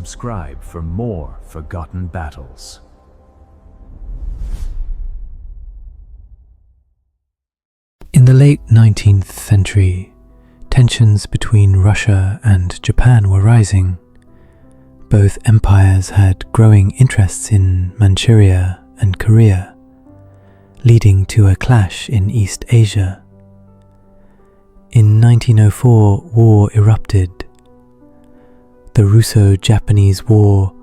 Subscribe for more forgotten battles. In the late 19th century, tensions between Russia and Japan were rising. Both empires had growing interests in Manchuria and Korea, leading to a clash in East Asia. In 1904, war erupted. The Russo-Japanese War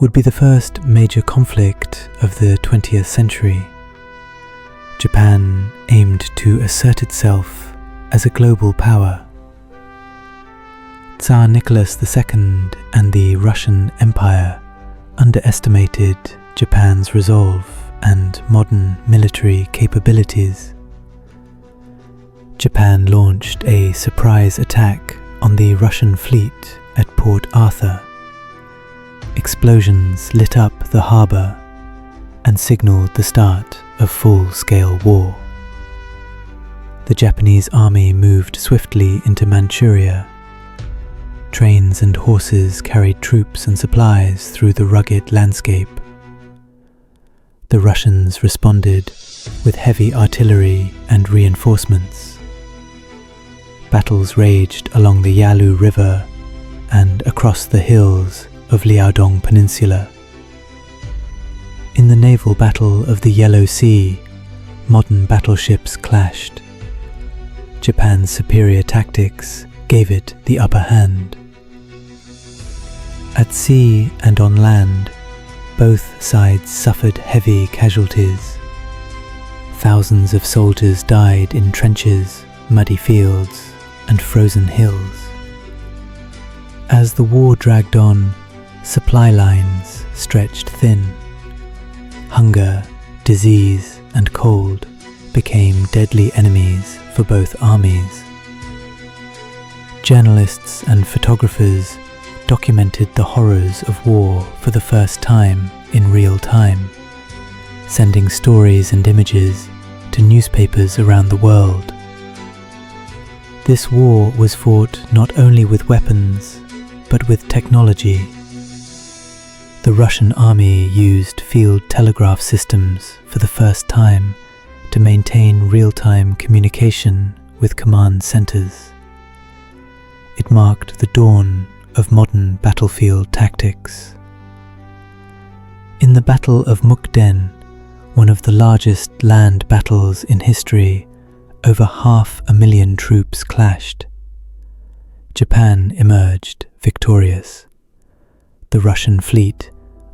would be the first major conflict of the 20th century. Japan aimed to assert itself as a global power. Tsar Nicholas II and the Russian Empire underestimated Japan's resolve and modern military capabilities. Japan launched a surprise attack on the Russian fleet at Port Arthur. Explosions lit up the harbour and signalled the start of full-scale war. The Japanese army moved swiftly into Manchuria. Trains and horses carried troops and supplies through the rugged landscape. The Russians responded with heavy artillery and reinforcements. Battles raged along the Yalu River and across the hills of Liaodong Peninsula. In the naval battle of the Yellow Sea, modern battleships clashed. Japan's superior tactics gave it the upper hand. At sea and on land, both sides suffered heavy casualties. Thousands of soldiers died in trenches, muddy fields, and frozen hills. As the war dragged on, supply lines stretched thin. Hunger, disease, and cold became deadly enemies for both armies. Journalists and photographers documented the horrors of war for the first time in real time, sending stories and images to newspapers around the world. This war was fought not only with weapons, but with technology. The Russian army used field telegraph systems for the first time to maintain real-time communication with command centers. It marked the dawn of modern battlefield tactics. In the Battle of Mukden, one of the largest land battles in history, over 500,000 troops clashed. Japan emerged victorious. The Russian fleet,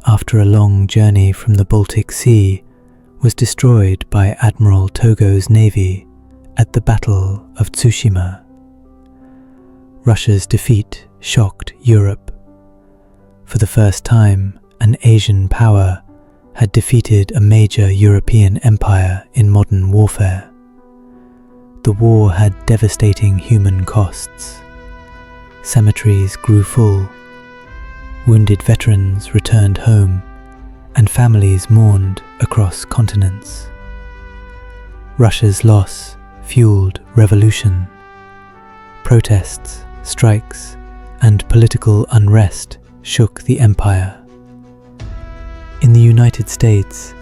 after a long journey from the Baltic Sea, was destroyed by Admiral Togo's navy at the Battle of Tsushima. Russia's defeat shocked Europe. For the first time, an Asian power had defeated a major European empire in modern warfare. The war had devastating human costs. Cemeteries grew full. Wounded veterans returned home, and families mourned across continents. Russia's loss fueled revolution. Protests, strikes, and political unrest shook the empire. In the United States,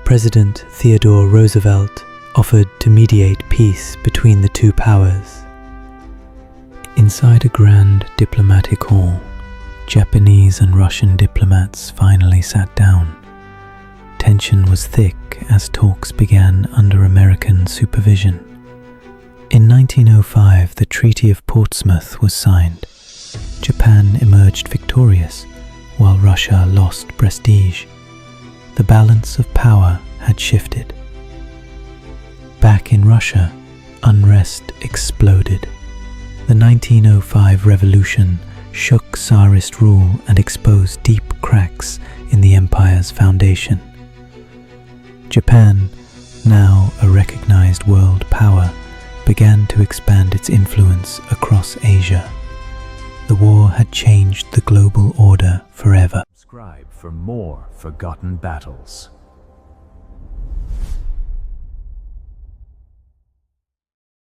President Theodore Roosevelt offered to mediate peace between the two powers. Inside a grand diplomatic hall, Japanese and Russian diplomats finally sat down. Tension was thick as talks began under American supervision. In 1905, the Treaty of Portsmouth was signed. Japan emerged victorious, while Russia lost prestige. The balance of power had shifted. Back in Russia, unrest exploded. The 1905 revolution shook Tsarist rule and exposed deep cracks in the empire's foundation. Japan, now a recognized world power, began to expand its influence across Asia. The war had changed the global order forever. Subscribe for more forgotten battles.